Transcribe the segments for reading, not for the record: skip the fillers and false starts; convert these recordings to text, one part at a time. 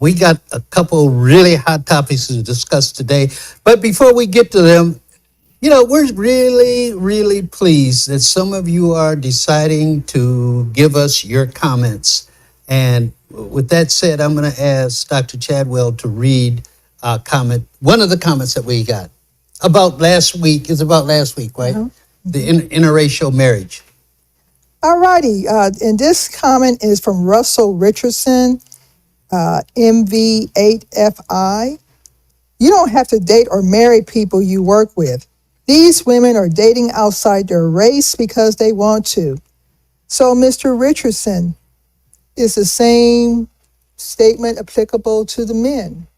We got a couple really hot topics to discuss today. But before we get to them, we're really, really pleased that some of you are deciding to give us your comments. And with that said, I'm going to ask Dr. Chadwell to read one of the comments that we got about last week. It's about last week, right? The interracial marriage. All righty. And this comment is from Russell Richardson, MV8FI. You don't have to date or marry people you work with. These women are dating outside their race because they want to. So, Mr. Richardson, is the same statement applicable to the men?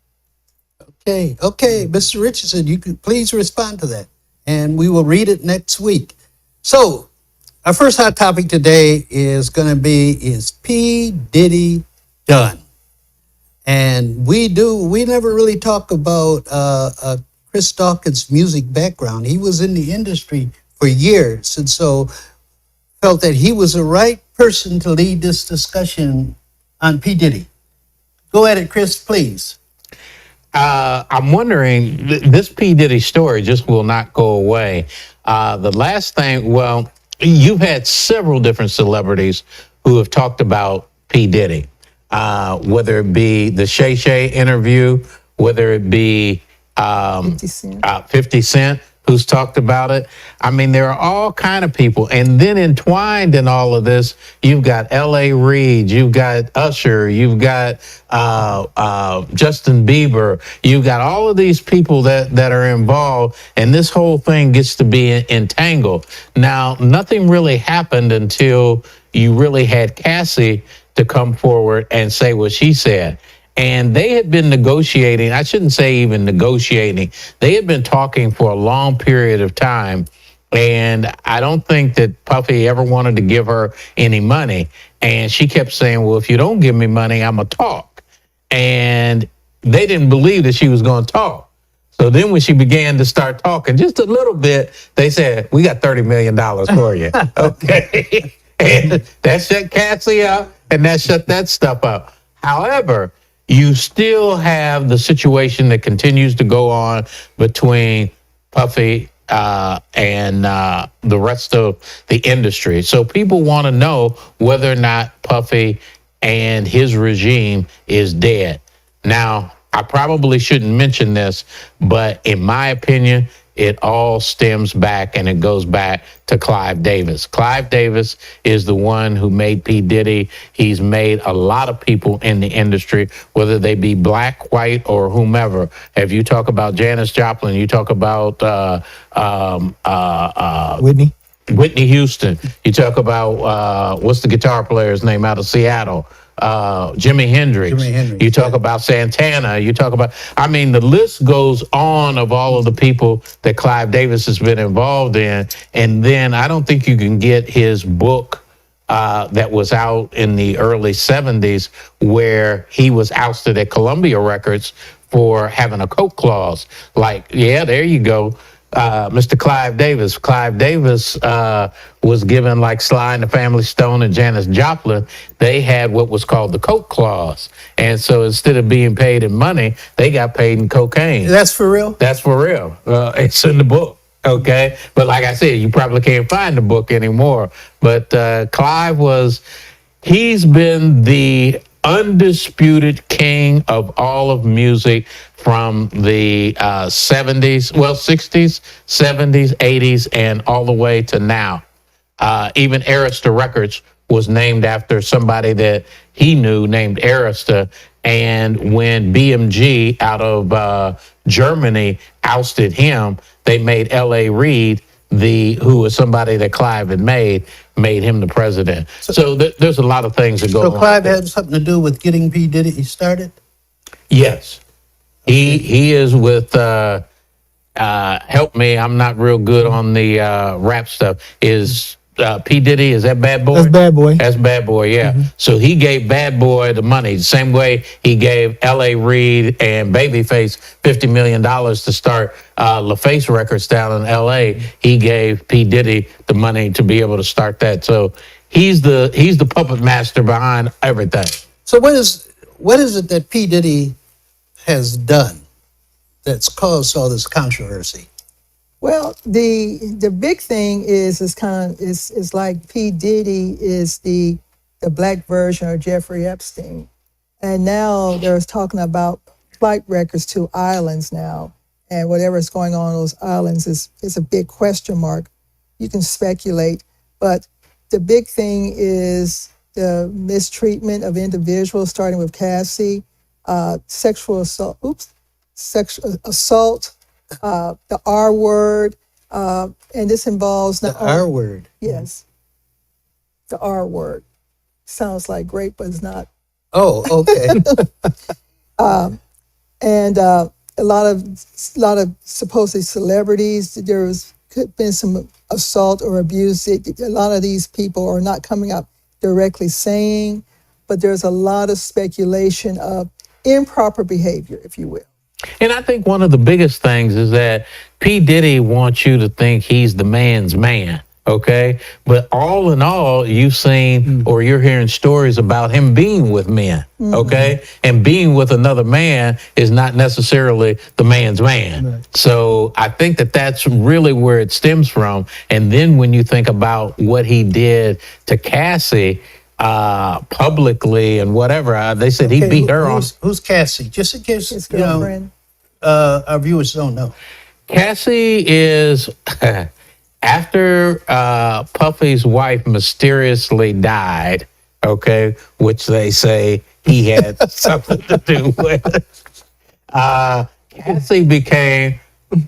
Okay, Mr. Richardson, you can please respond to that, and we will read it next week. So, our first hot topic today is going to be, is P. Diddy done? And we never really talk about Chris Dawkins' music background. He was in the industry for years, and so felt that he was the right person to lead this discussion on P. Diddy. Go at it, Chris, please. I'm wondering, this P. Diddy story just will not go away. The last thing, well, you've had several different celebrities who have talked about P. Diddy, whether it be the Shay Shay interview, whether it be 50 Cent, who's talked about it. I mean, there are all kind of people. And then entwined in all of this, you've got L.A. Reid, you've got Usher, you've got Justin Bieber, you've got all of these people that are involved, and this whole thing gets to be entangled. Now, nothing really happened until you really had Cassie to come forward and say what she said. And they had been negotiating, I shouldn't say even negotiating, they had been talking for a long period of time. And I don't think that Puffy ever wanted to give her any money. And she kept saying, well, if you don't give me money, I'm going to talk. And they didn't believe that she was going to talk. So then when she began to start talking just a little bit, they said, we got $30 million for you. Okay. And that shut Cassie up, and that shut that stuff up. However, you still have the situation that continues to go on between Puffy and the rest of the industry. So people want to know whether or not Puffy and his regime is dead. Now, I probably shouldn't mention this, but in my opinion, it all stems back and it goes back to Clive Davis. Clive Davis is the one who made P. Diddy. He's made a lot of people in the industry, whether they be black, white, or whomever. If you talk about Janis Joplin, you talk about Whitney Houston. You talk about, what's the guitar player's name out of Seattle? Jimi Hendrix. You talk about Santana. You talk about, I mean, the list goes on of all of the people that Clive Davis has been involved in. And then I don't think you can get his book that was out in the early 70s where he was ousted at Columbia Records for having a coke clause. Like, yeah, there you go. Mr. Clive Davis. Clive Davis was given, like Sly and the Family Stone and Janis Joplin, they had what was called the coke clause. And so instead of being paid in money, they got paid in cocaine. That's for real? That's for real. It's in the book. Okay. But like I said, you probably can't find the book anymore. But Clive he's been the undisputed king of all of music from the 70s, well, 60s, 70s, 80s, and all the way to now. Even Arista Records was named after somebody that he knew named Arista. And when BMG out of Germany ousted him, they made L.A. Reid, who was somebody that Clive had made him the president. So there's a lot of things that go on. So Clive had something to do with getting P. Diddy started? Yes. Okay. He is with, help me, I'm not real good on the rap stuff, is P. Diddy, is that Bad Boy? That's Bad Boy. That's Bad Boy, yeah. Mm-hmm. So he gave Bad Boy the money, the same way he gave L.A. Reid and Babyface $50 million to start LaFace Records down in L.A. He gave P. Diddy the money to be able to start that. So he's the puppet master behind everything. So what is it that P. Diddy has done that's caused all this controversy? Well, the big thing is kind of is like P. Diddy is the black version of Jeffrey Epstein. And now there's talking about flight records to islands now. And whatever's going on those islands is a big question mark. You can speculate. But the big thing is the mistreatment of individuals, starting with Cassie, sexual assault, the R word, and this involves The R word. Yes, the R word. Sounds like great, but it's not. Oh, okay. And a lot of supposedly celebrities. There's been some assault or abuse. A lot of these people are not coming out directly saying, but there's a lot of speculation of improper behavior, if you will. And I think one of the biggest things is that P. Diddy wants you to think he's the man's man. Okay. But all in all, you've seen or you're hearing stories about him being with men. Okay. And being with another man is not necessarily the man's man. Right. So I think that that's really where it stems from. And then when you think about what he did to Cassie, publicly and whatever, they said he beat her on. Who's Cassie? Just in case His girlfriend. Our viewers don't know. Cassie is after Puffy's wife mysteriously died, okay, which they say he had something to do with. Cassie became,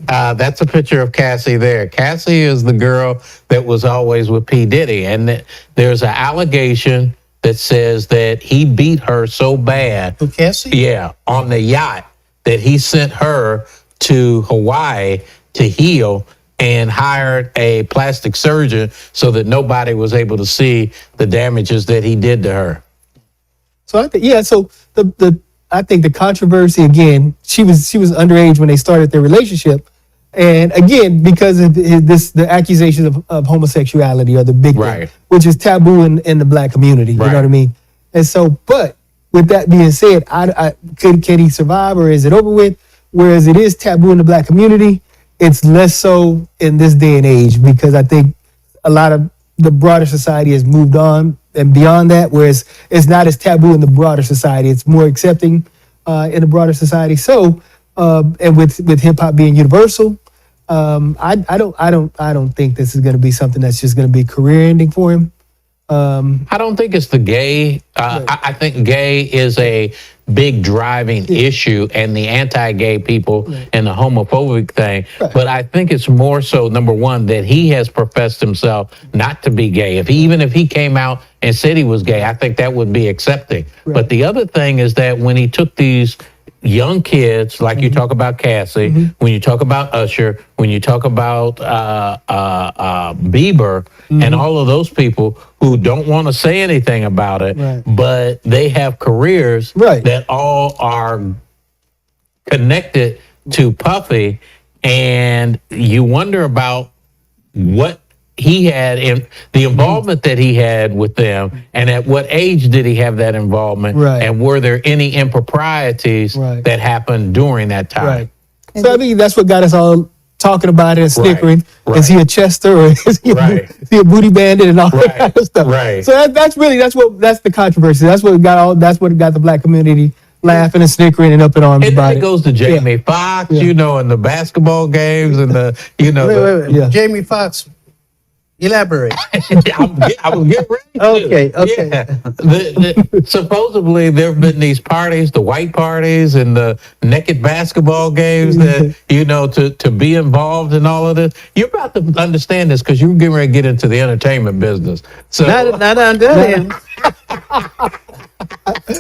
that's a picture of Cassie there. Cassie is the girl that was always with P. Diddy. And there's an allegation that says that he beat her so bad. Who, Cassie? Yeah, on the yacht that he sent her to Hawaii to heal and hired a plastic surgeon so that nobody was able to see the damages that he did to her. So I think, so I think the controversy, again, she was underage when they started their relationship, and again because of the accusations of homosexuality are the big Right. thing, which is taboo in the black community. You Right. know what I mean? And so, but with that being said, can he survive, or is it over with? Whereas it is taboo in the black community, it's less so in this day and age, because I think a lot of the broader society has moved on and beyond that, whereas it's not as taboo in the broader society. It's more accepting in the broader society. So, and with hip hop being universal, I don't think this is going to be something that's just going to be career ending for him. I don't think it's the gay. Right. I think gay is a big driving issue, and the anti-gay people and the homophobic thing. Right. But I think it's more so, number one, that he has professed himself not to be gay. Even if he came out and said he was gay, I think that would be accepting. Right. But the other thing is that when he took these young kids, like you talk about Cassie, when you talk about Usher, when you talk about Bieber, and all of those people who don't want to say anything about it, Right. but they have careers Right. that all are connected to Puffy, and you wonder about what he had in the involvement that he had with them, and at what age did he have that involvement, Right. and were there any improprieties Right. that happened during that time? Right. So I think that's what got us all talking about it and snickering. Right. Is he a Chester, or is he, Right. is he a booty bandit and all Right. that kind of stuff? Right. So that's the controversy. That's what got the black community laughing and snickering and up in arms And about then it. it goes to Jamie Foxx, Yeah. in the basketball games and the, Wait. Yeah. Jamie Foxx, elaborate. I was getting ready to. Okay. Yeah. Supposedly there have been these parties, the white parties and the naked basketball games that, to be involved in all of this. You're about to understand this because you're getting ready to get into the entertainment business. So Not under him.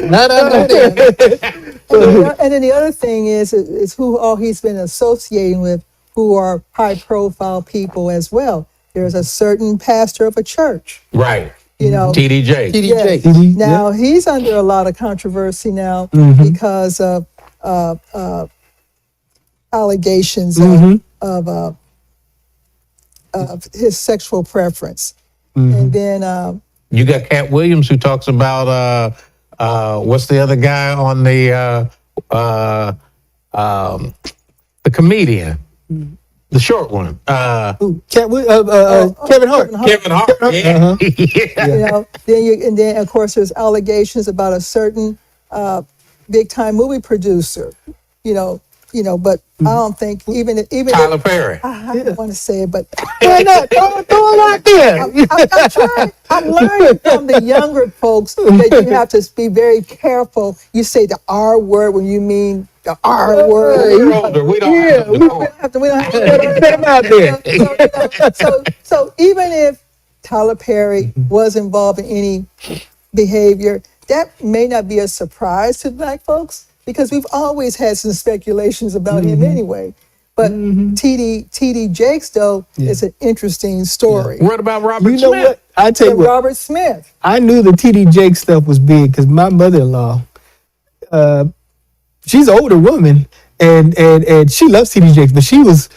Not under him. And then the other thing is who all he's been associating with, who are high profile people as well. There's a certain pastor of a church, right. TDJ. TDJ. Yes. TD, Now he's under a lot of controversy now because of allegations of his sexual preference. And then You got Cat Williams who talks about what's the other guy on the comedian, the short one, Kevin Hart. Kevin Hart. Yeah. Yeah. You know, then of course there's allegations about a certain big time movie producer. But I don't think even Tyler Perry. I don't want to say it, but Why not? Throw it out there. I'm trying. I'm learning from the younger folks that you have to be very careful. You say the R word when you mean the R word. We're older. We don't have to We don't have to. We don't have to. Put him out there. So even if Tyler Perry was involved in any behavior, that may not be a surprise to Black folks because we've always had some speculations about him anyway. But T.D. Jakes, though, is an interesting story. What about Robert You know Smith? what? I tell you what. Robert Smith. I knew the T.D. Jakes stuff was big because my mother-in-law, she's an older woman, and she loves T.D. Jakes, but she was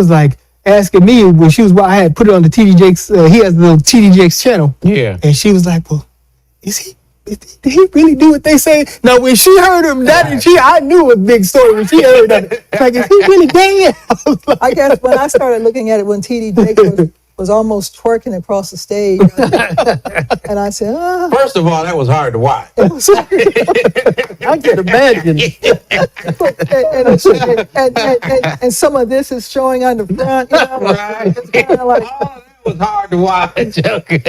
like asking me when I had put it on the T.D. Jakes. He has the T.D. Jakes channel. Yeah. And she was like, "Well, did he really do what they say?" Now, when she heard him, I knew it was a big story. When she heard that, like, is he really gay? I guess when I started looking at it, when T.D. Jakes was almost twerking across the stage, and I said, First of all, that was hard to watch. I can imagine. and some of this is showing on the front. Right. It's kind of like, Oh, that was hard to watch. Okay.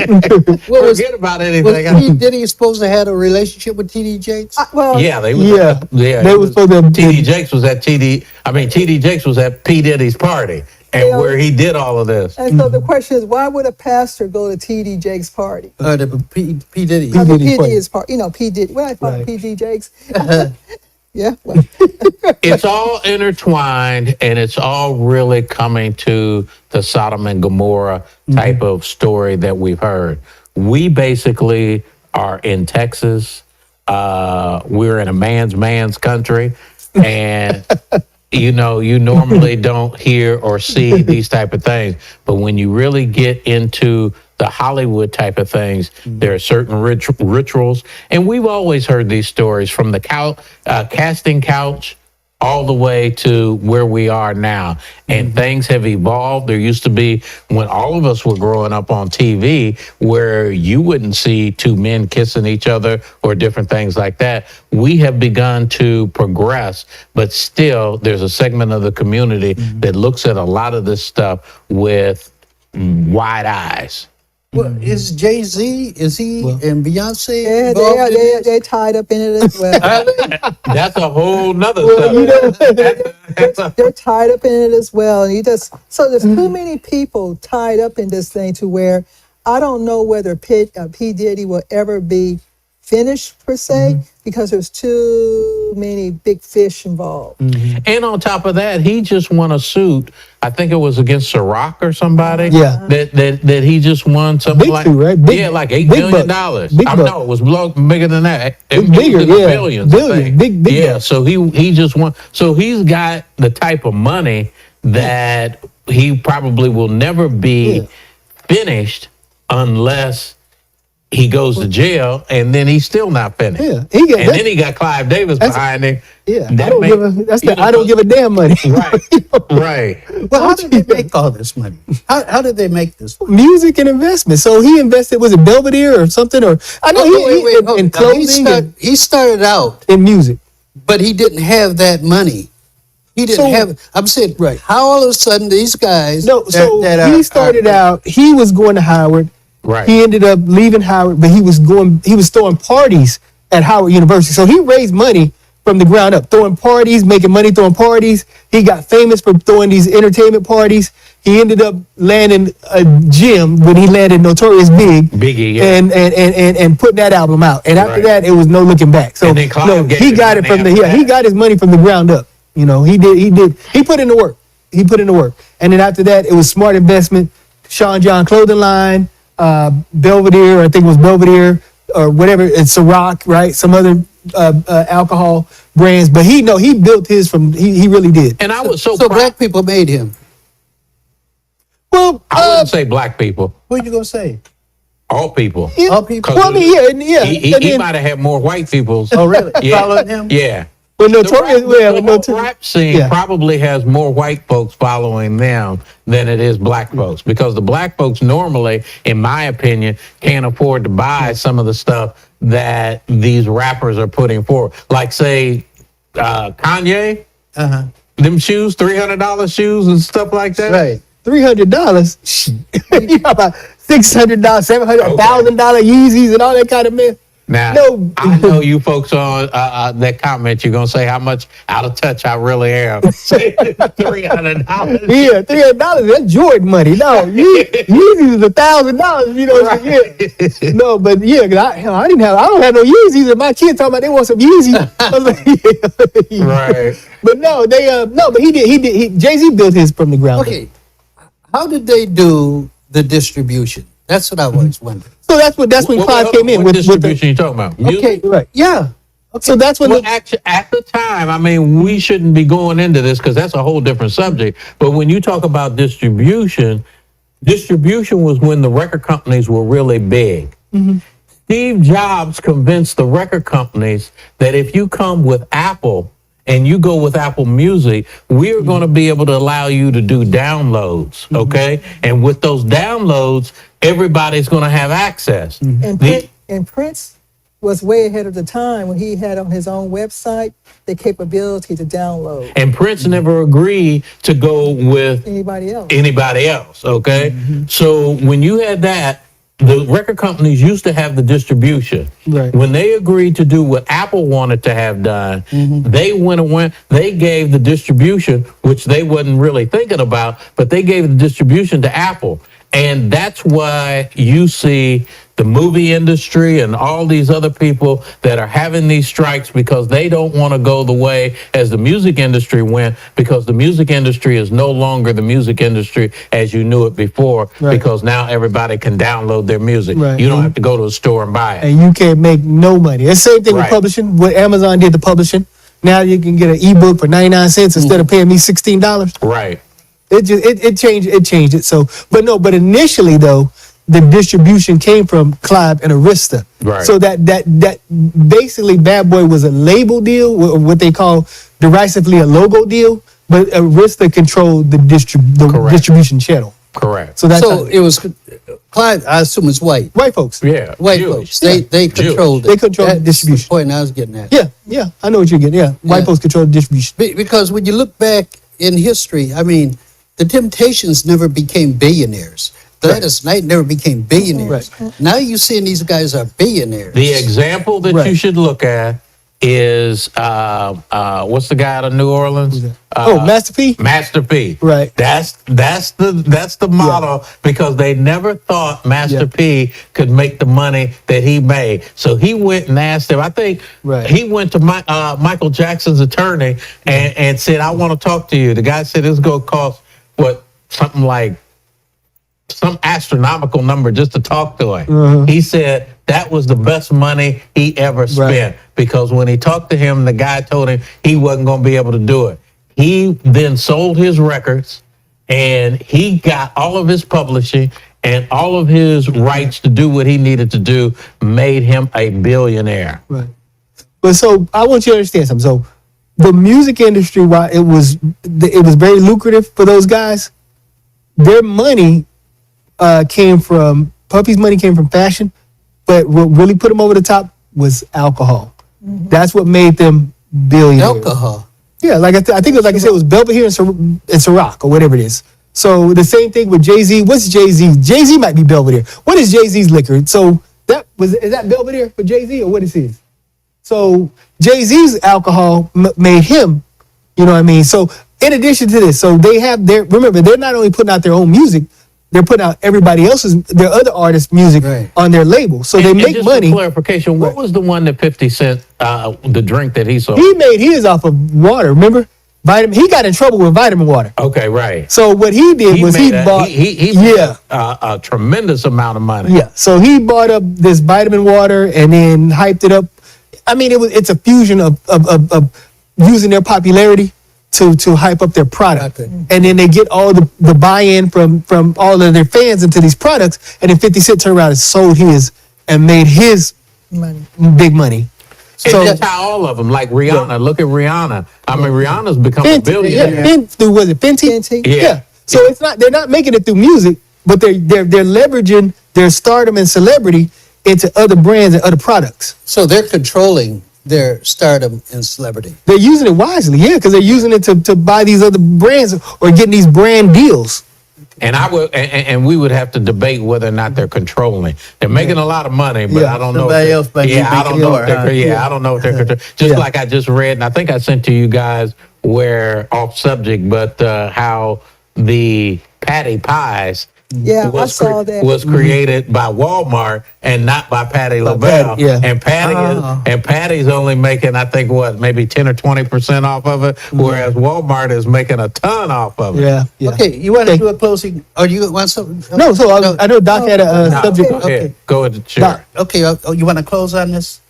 Well, Forget about anything. Was Diddy supposed to have a relationship with T.D. Jakes? well, Yeah, they was. Yeah. Yeah, They it was supposed to- T.D. Jakes was at T.D. Jakes was at P. Diddy's party, and Yeah. where he did all of this. and so the question is, why would a pastor go to T.D. Jakes' party? The P. Diddy. I mean, Diddy's P. party. Diddy's party. P. Diddy. What I call Right. P.D. Jakes? Yeah. Well, It's all intertwined, and it's all really coming to the Sodom and Gomorrah type of story that we've heard. We basically are in Texas. We're in a man's country, and you normally don't hear or see these type of things. But when you really get into the Hollywood type of things, there are certain rituals, and we've always heard these stories from the casting couch all the way to where we are now. And things have evolved. There used to be, when all of us were growing up on TV, where you wouldn't see two men kissing each other or different things like that. We have begun to progress, but still there's a segment of the community that looks at a lot of this stuff with wide eyes. Well, is Jay-Z, and Beyonce yeah, involved in this? they're tied up in it as well. That's a whole nother subject. They're tied up in it as well. And so there's too many people tied up in this thing to where I don't know whether P. Diddy will ever be finished per se because there's too many big fish involved. And on top of that, he just won a suit. I think it was against Ciroc or somebody. Yeah. That he just won something Big like suit, right? Big- yeah, like big $8 million. bucks. Big I bucks. know it was bigger than that. It's It was bigger, in the yeah. billions. I Billion, think. big Yeah, bucks. so he just won. So he's got the type of money that he probably will never be finished unless he goes to jail, and then he's still not finished. Yeah, and then he got Clive Davis behind him. Yeah, That I don't give a damn money. Right, right. Well, how did they make all this money? How did they make this money? Music and investment. So he invested. Was it Belvedere or something? Or I know Wait, in now, clothing he started out, and music. but he didn't have that money. He didn't So- have. I'm saying, Right. how all of a sudden these guys? No, so he started out. He was going to Howard. Right. He ended up leaving Howard, but he was throwing parties at Howard University. So he raised money from the ground up, throwing parties, making money, throwing parties. He got famous for throwing these entertainment parties. He ended up landing a gym when he landed Notorious Big. Biggie, yeah. And putting that album out. And after Right. that, it was no looking back. So And then Clive no, gave he his got it money from the after he that. got his money from the ground up. He put in the work. He put in the work. And then after that, it was smart investment. Sean John clothing line, Belvedere, I think it was Belvedere or whatever, it's Ciroc, right? Some other alcohol brands. But he built his from, he really did. And I was so So proud. black people made him. Well, I wouldn't say black people. What are you gonna say? All people. Yeah. All people? Well, I mean, yeah, and, yeah. He and then, might have had more white people. Oh, really? Yeah. Following him? Yeah. but The Notorious, rap, well, the whole Notorious, rap scene yeah. probably has more white folks following them than it is black folks, because the black folks normally, in my opinion, can't afford to buy some of the stuff that these rappers are putting forward. Like, say, Kanye, Uh-huh. them shoes, $300 shoes and stuff like that. Right. $300. You got about $600, $700, $1,000 Yeezys and all that kind of mess. Now, No. I know you folks on that comment, you're going to say how much out of touch I really am. Say $300. Yeah, $300. That's Jordan money. No, Yeezys is $1,000. You know what I'm saying? Yeah. No, but yeah, 'cause I don't have no Yeezys, and my kids talking about they want some Yeezys. I was like, yeah. Right. But no, but he did. Jay-Z built his from the ground up. Okay. How did they do the distribution? That's what I always wondered. So that's when Clive came in what with distribution you talking about? Music? Okay. Right. Yeah. So that's when Well, actually, at the time, I mean, we shouldn't be going into this because that's a whole different subject. But when you talk about distribution was when the record companies were really big. Steve Jobs convinced the record companies that if you come with Apple and you go with Apple Music, we're going to be able to allow you to do downloads, okay? And with those downloads, everybody's going to have access. And Prince was way ahead of the time when he had on his own website the capability to download And Prince never agreed to go with anybody else. okay? So when you had that, the record companies used to have the distribution. Right. When they agreed to do what Apple wanted to have done, they gave the distribution, which they wasn't really thinking about, but they gave the distribution to Apple. And that's why you see the movie industry and all these other people that are having these strikes, because they don't want to go the way as the music industry went, because the music industry is no longer the music industry as you knew it before, Right. because now everybody can download their music. Right. You don't have to go to a store and buy it. and you can't make no money. It's the same thing with Right. publishing. What Amazon did to publishing. Now you can get an ebook for 99 cents instead of paying me $16. Right. It changed it. So, but initially though, the distribution came from Clive and Arista. Right. So that basically Bad Boy was a label deal, or what they call derisively a logo deal, but Arista controlled the Correct. distribution channel. Correct. So that's So it was Clyde, I assume it's white. white folks. yeah. White Jewish. folks. They controlled it. They control the That's distribution. the point I was getting at. Yeah, I know what you're getting. Yeah, white Yeah. folks control the distribution. Because when you look back in history, I mean, the Temptations never became billionaires. Gladys Knight never became billionaires. Right. Now you're seeing these guys are billionaires. The example that Right. you should look at is what's the guy out of New Orleans? Master P? Master P. Right. That's the model, because they never thought Master P could make the money that he made. So he went and asked him. I think Right. he went to Michael Jackson's attorney and said, "I want to talk to you." The guy said it's going to cost something like some astronomical number just to talk to him. He said that was the best money he ever spent, because when he talked to him, the guy told him he wasn't going to be able to do it. He then sold his records, and he got all of his publishing and all of his rights to do what he needed to do, made him a billionaire. Right. But so I want you to understand something. So the music industry, while it was very lucrative for those guys, their money came from Puffy's money came from fashion, but what really put them over the top was alcohol. That's what made them billionaires. Alcohol. Yeah, like I think it was, like I said, it was Belvedere and Ciroc or whatever it is. So the same thing with Jay-Z. What's Jay-Z? Jay-Z might be Belvedere. What is Jay-Z's liquor? So is that Belvedere for Jay-Z, or what is his? So Jay-Z's alcohol made him, you know what I mean? So in addition to this, so remember, they're not only putting out their own music, they're putting out their other artists' music on their label. So they make just money. For clarification, what was the one that 50 Cent, the drink that he sold? He made his off of water, remember? He got in trouble with vitamin water. Okay, right. So what he did was he bought made a tremendous amount of money. Yeah. So he bought up this vitamin water and then hyped it up. I mean, it's a fusion of using their popularity to hype up their product. Okay. And then they get all the buy-in from all of their fans into these products, and then 50 Cent turned around and sold his and made his Money. big money. And So that's how all of them, like Rihanna. Look at Rihanna. I mean, Rihanna's become a Fenty, billionaire. was it Fenty? Fenty. Yeah. So it's not, they're not making it through music, but they're leveraging their stardom and celebrity into other brands and other products. So they're controlling their stardom and celebrity. They're using it wisely, yeah, because they're using it to buy these other brands or getting these brand deals. And I would, and we would have to debate whether or not they're controlling. They're making a lot of money, but Yeah. I don't know. Somebody if else might be yeah, I making don't know. more, If they're, huh? yeah, I don't know if they're controlling. Just Yeah. like I just read, and I think I sent to you guys where off subject, but how the Patty Pies. Yeah, I saw that. Was created by Walmart and not by Patty LaBelle. Patty, yeah. And Patty's only making, I think, what, maybe 10 or 20% off of it, whereas Walmart is making a ton off of it. Yeah, yeah. Okay, you want to do a closing, or you want something? No, so I know Doc had a No, subject. Go ahead. Go ahead, Sharon. Doc. Okay, you want to close on this?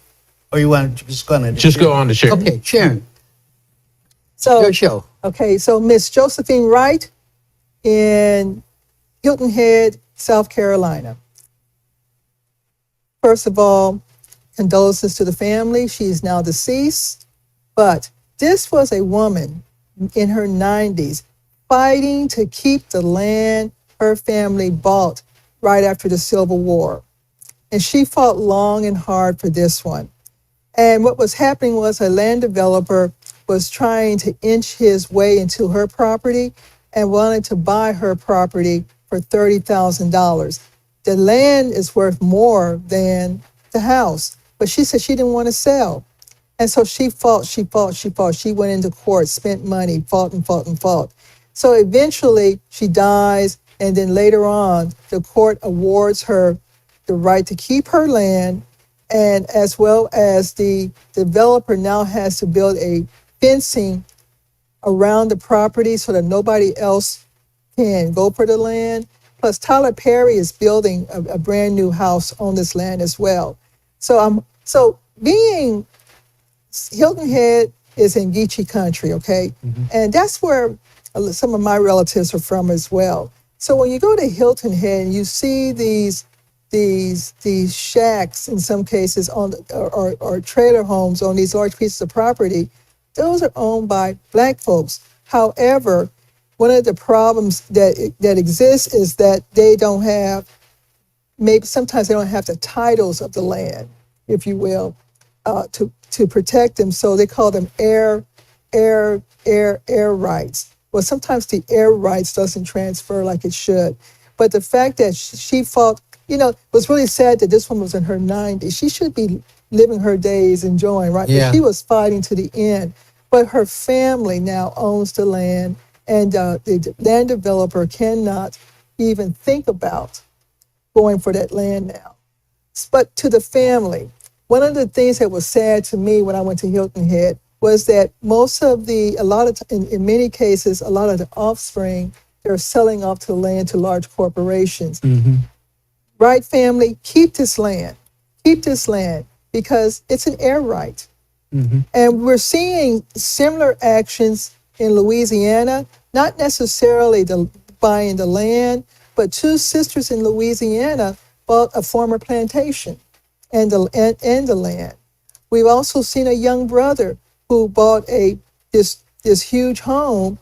Or you want to just go on? Just go on to Sharon. Okay, Sharon, So, your show. okay, so Miss Josephine Wright in Hilton Head, South Carolina. First of all, condolences to the family. She is now deceased, but this was a woman in her 90s fighting to keep the land her family bought right after the Civil War. And she fought long and hard for this one. And what was happening was a land developer was trying to inch his way into her property and wanted to buy her property for $30,000. The land is worth more than the house, but she said she didn't want to sell. And so she fought. She went into court, spent money, fought and fought and fought. So eventually she dies, and then later on, the court awards her the right to keep her land, and as well as the developer now has to build a fencing around the property so that nobody else can go for the land. Plus, Tyler Perry is building a brand new house on this land as well. So being Hilton Head is in Geechee country, okay, and that's where some of my relatives are from as well. So when you go to Hilton Head and you see these shacks in some cases on or trailer homes on these large pieces of property, those are owned by Black folks. However, one of the problems that exists is that they don't have, maybe sometimes they don't have the titles of the land, if you will, to protect them. So they call them air rights. Well, sometimes the air rights doesn't transfer like it should. But the fact that she fought, it was really sad that this woman was in her 90s. She should be living her days enjoying, right? Yeah. But she was fighting to the end. But her family now owns the land, and the land developer cannot even think about going for that land now. But to the family, one of the things that was sad to me when I went to Hilton Head was that in many cases, a lot of the offspring, they're selling off to the land to large corporations. Right, family, keep this land because it's an air right. And we're seeing similar actions in Louisiana, not necessarily buying the land, but two sisters in Louisiana bought a former plantation and the land. We've also seen a young brother who bought this huge old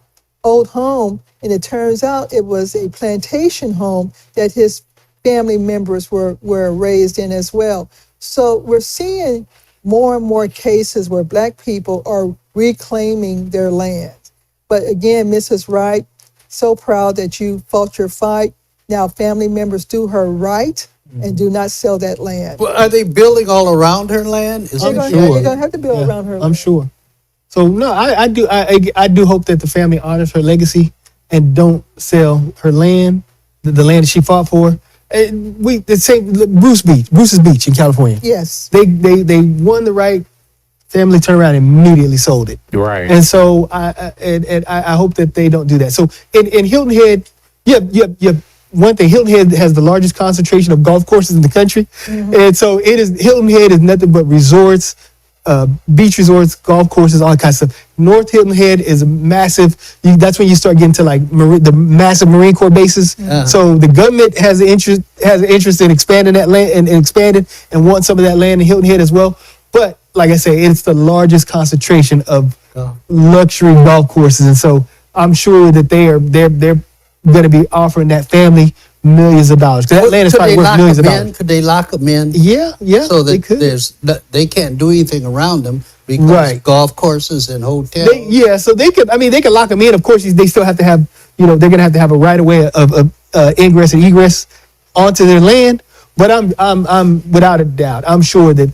home, and it turns out it was a plantation home that his family members were raised in as well. So we're seeing more and more cases where Black people are reclaiming their land. But again, Mrs. Wright, so proud that you fought your fight. Now family members do her right and do not sell that land. Well, are they building all around her land? Is They're it gonna, sure. they're gonna have to build around her land. I'm sure. So no, I do hope that the family honors her legacy and don't sell her land, the land that she fought for. And Bruce's Beach in California. Yes. They won the right. Family turned around and immediately sold it. Right. And so I hope that they don't do that. So in Hilton Head, one thing, Hilton Head has the largest concentration of golf courses in the country. And so Hilton Head is nothing but resorts, beach resorts, golf courses, all that kind of stuff. North Hilton Head is a massive. That's when you start getting to like the massive Marine Corps bases. So the government has an interest in expanding that land and expanding and want some of that land in Hilton Head as well. But like I say, it's the largest concentration of luxury golf courses, and so I'm sure that they're going to be offering that family millions of dollars. 'Cause that land is probably worth millions of dollars. Could they lock them in? Yeah, So they that could. they can't do anything around them because Right. golf courses and hotels. So they could. I mean, they could lock them in. Of course, they still have to have. They're going to have a right of way of ingress and egress onto their land. But I'm without a doubt, I'm sure that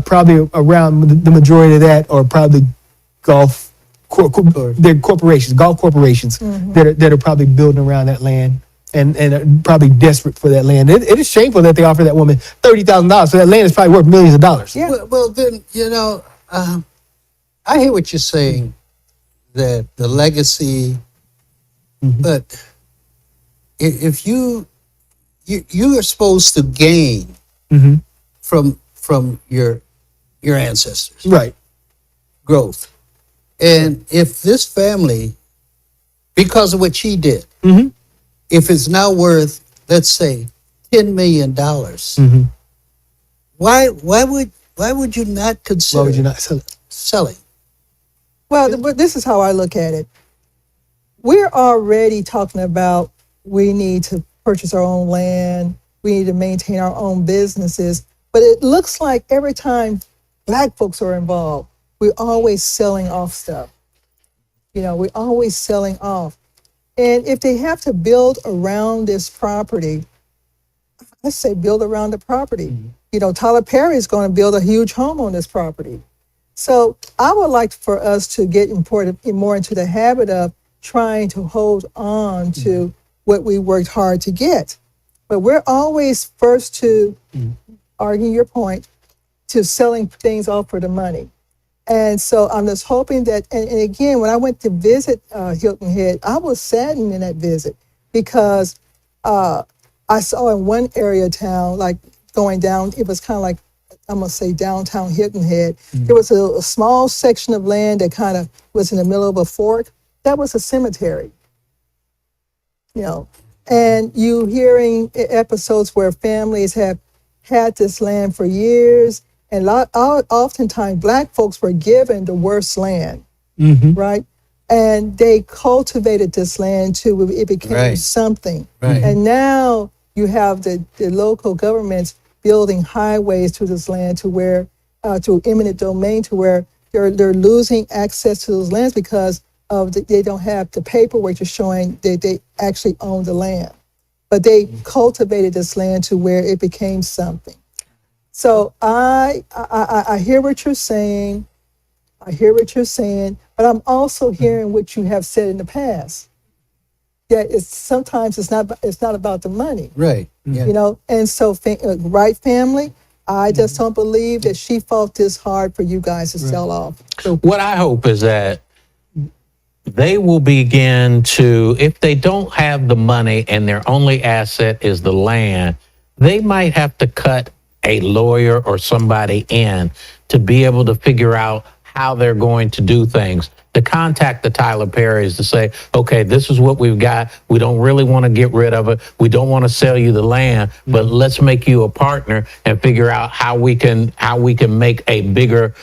probably around the majority of that are probably golf. They're corporations, golf corporations that are probably building around that land and are probably desperate for that land. It is shameful that they offer that woman $30,000 so that land is probably worth millions of dollars. Yeah. Well, then I hear what you're saying, that the legacy, but if you are supposed to gain from your ancestors, Right. growth. And if this family, because of what she did, if it's now worth, let's say, $10 million, why would you not consider Why would you not sell it? selling? Well, but this is how I look at it. We're already talking about we need to purchase our own land, we need to maintain our own businesses, but it looks like every time Black folks are involved, we're always selling off stuff. We're always selling off. And if they have to build around this property, let's say build around the property. Tyler Perry is going to build a huge home on this property. So I would like for us to get more into the habit of trying to hold on to what we worked hard to get. But we're always first to, argue your point, to selling things off for the money. And so I'm just hoping that, and again, when I went to visit Hilton Head, I was saddened in that visit because I saw in one area of town, like going down, it was kind of like, I'm going to say downtown Hilton Head, there was a small section of land that kind of was in the middle of a fork. That was a cemetery. And you hearing episodes where families have had this land for years, and oftentimes Black folks were given the worst land, right? And they cultivated this land till it became something. Right. And now you have the local governments building highways to this land to where, to eminent domain, to where they're losing access to those lands because they don't have the paperwork to showing that they actually own the land. But they cultivated this land to where it became something. So I hear what you're saying. I hear what you're saying, but I'm also hearing what you have said in the past. That sometimes it's not about the money. Right. Yeah. And so right family, I just don't believe that she fought this hard for you guys to sell off. So what I hope is that they will begin to, if they don't have the money and their only asset is the land, they might have to cut a lawyer or somebody in to be able to figure out how they're going to do things, to contact the Tyler Perrys to say, okay, this is what we've got. We don't really want to get rid of it. We don't want to sell you the land, but let's make you a partner and figure out how we can make a bigger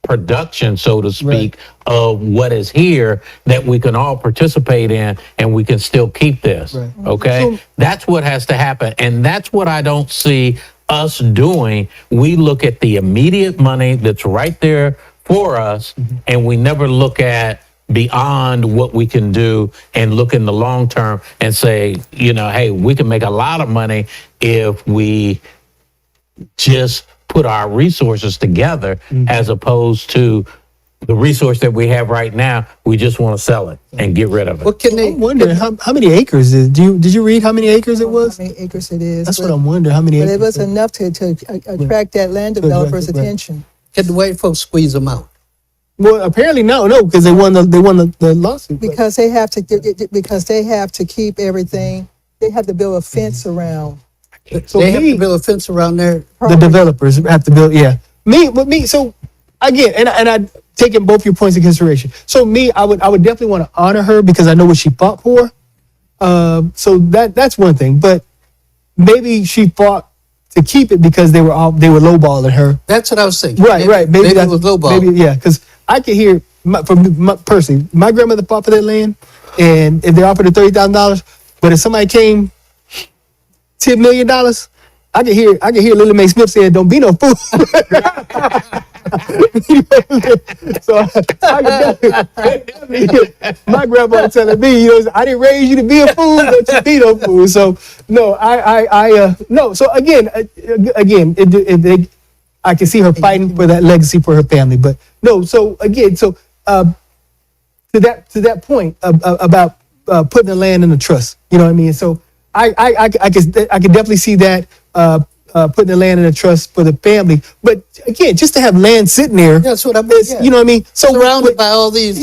production, so to speak, of what is here that we can all participate in and we can still keep this. Right. Okay? That's what has to happen. And that's what I don't see us doing. We look at the immediate money that's right there for us, and we never look at beyond what we can do and look in the long term and say, hey, we can make a lot of money if we just put our resources together, as opposed to the resource that we have right now. We just want to sell it and get rid of it. What can they? I'm wondering how many acres is? Did you read how many acres it was? How many acres it is? That's what I'm wondering. How many But acres? it was enough to attract that land developer's attention. Can the white folks squeeze them out? Well, apparently no, because they won the lawsuit. Because they have to keep everything. They have to build a fence around. They have to build a fence around there. The developers have to build, me. So again, and I taking both your points in consideration. So me, I would definitely want to honor her because I know what she fought for. So that's one thing. But maybe she fought to keep it because they were lowballing her. That's what I was thinking. Right. Maybe it was lowball. Maybe yeah, because I could hear personally, my grandmother fought for that land, and if they offered her $30,000, but if somebody came $10 million, I could hear Lily Mae Smith saying, "Don't be no fool." So I could definitely my grandma telling me, I didn't raise you to be a fool, but to be no fool. So no, no. So again, I can see her fighting for that legacy for her family, but no. So again, to that point about putting the land in a trust, you know what I mean. So I can definitely see that putting the land in a trust for the family, but again, just to have land sitting there, That's what I mean. Yeah. you know what I mean. So Surrounded by all these.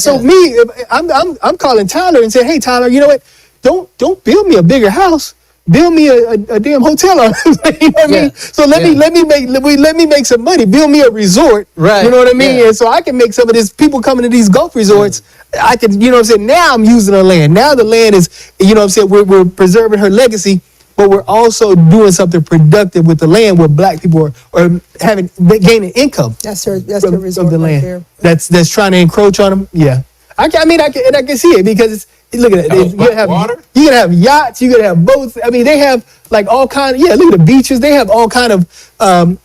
So me, I'm calling Tyler and saying, hey Tyler, you know what? Don't build me a bigger house. Build me a damn hotel on it. You know what I mean? So let me make some money. Build me a resort. Right. You know what I mean? Yeah. And so I can make some of this people coming to these golf resorts. I can, you know what I'm saying? Now I'm using the land. Now the land is, you know what I'm saying? We're preserving her legacy, but we're also doing something productive with the land where black people are gaining income. That's her from resort the right land. there. That's trying to encroach on them. Yeah. I can see it because look at it. You're gonna have yachts. You're gonna have boats. I mean, they have like all kind of, look at the beaches. They have all kind of,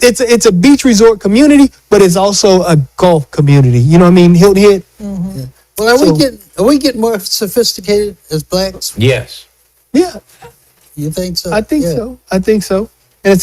it's a beach resort community, but it's also a golf community. You know what I mean? Hilton Head. Mm-hmm. Yeah. Well, are we getting more sophisticated as blacks? Yes. Yeah. You think so? I think so. And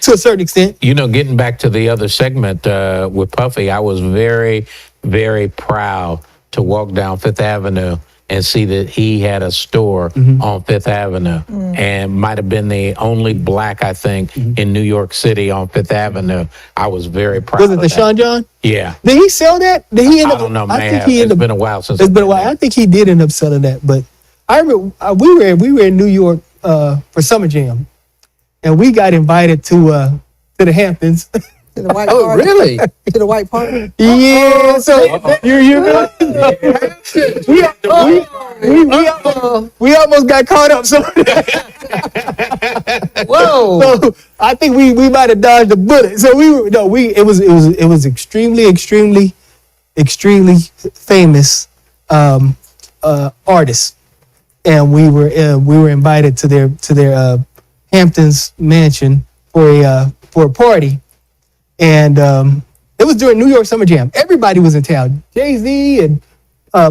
to a certain extent. Getting back to the other segment with Puffy, I was very, very proud to walk down Fifth Avenue and see that he had a store on Fifth Avenue, and might have been the only black, I think, in New York City on Fifth Avenue. I was very proud. Was it of the that. Sean John? Yeah. Did he sell that? Did he end up? I don't know, I man. think he ended It's up. been a while since. It's been a while. I think he did end up selling that, but I remember we were in New York for Summer Jam, and we got invited to the Hamptons. To the white Oh, party. really? To the white party. Yeah, so you know, we almost got caught up. So, Whoa! so I think we might have dodged a bullet. So it was extremely famous artists, and we were invited to their Hamptons mansion for a party. And it was during New York Summer Jam. Everybody was in town. Jay-Z and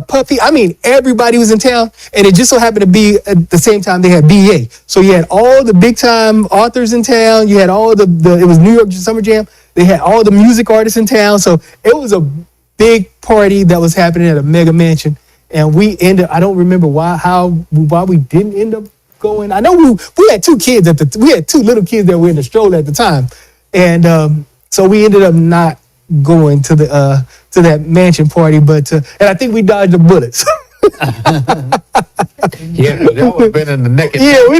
Puffy. I mean, everybody was in town. And it just so happened to be at the same time they had BA. So you had all the big time authors in town. You had all it was New York Summer Jam. They had all the music artists in town. So it was a big party that was happening at a mega mansion. And I don't remember why we didn't end up going. I know we had two little kids that were in the stroller at the time. And so we ended up not going to that mansion party, and I think we dodged the bullets. Yeah, but that would have been in the neck. Yeah, we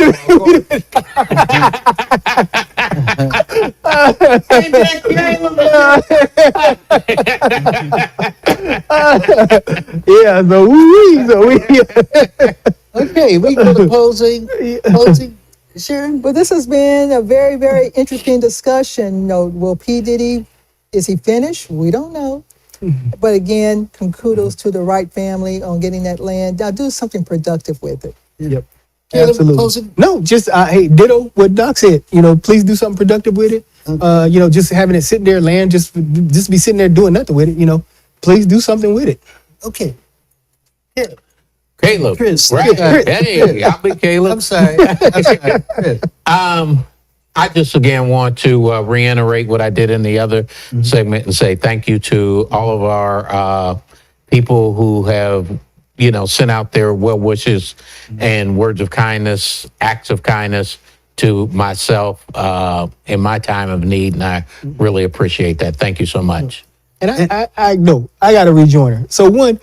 yeah, so we Okay, we go to closing. Sharon? But this has been a very, very interesting discussion. Will P. Diddy, is he finished? We don't know. But again, kudos to the Wright family on getting that land. Now do something productive with it. Yep. Caleb, Absolutely. closing? No, just hey, ditto what Doc said. Please do something productive with it. Okay. Just having it sitting there, land, just be sitting there doing nothing with it. Please do something with it. Okay. Yeah. Caleb. Chris. Right. Chris. Hey, I'll be Caleb. I'm sorry. Chris. I just again want to reiterate what I did in the other segment and say thank you to all of our people who have, sent out their well wishes and words of kindness, acts of kindness to myself in my time of need. And I really appreciate that. Thank you so much. And I know I got a rejoiner. So one,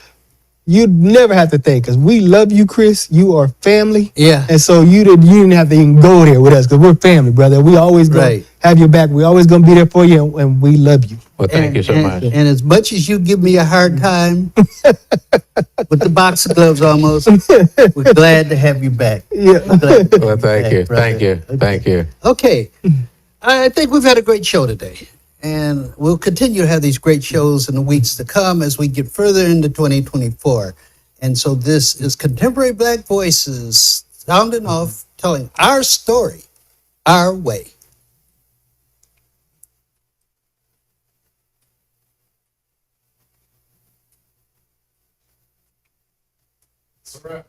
you'd never have to think, because we love you, Chris. You are family. Yeah. And so you didn't have to even go there with us, because we're family, brother. We always gonna Right. have your back. We always gonna be there for you, and we love you. Well, thank you so much. And as much as you give me a hard time with the boxing gloves almost, we're glad to have you back. Yeah. Glad to have Well, thank back, you. brother. Thank you. Thank you. Okay. I think we've had a great show today. And we'll continue to have these great shows in the weeks to come as we get further into 2024. And so this is Contemporary Black Voices sounding off, telling our story, our way. All right.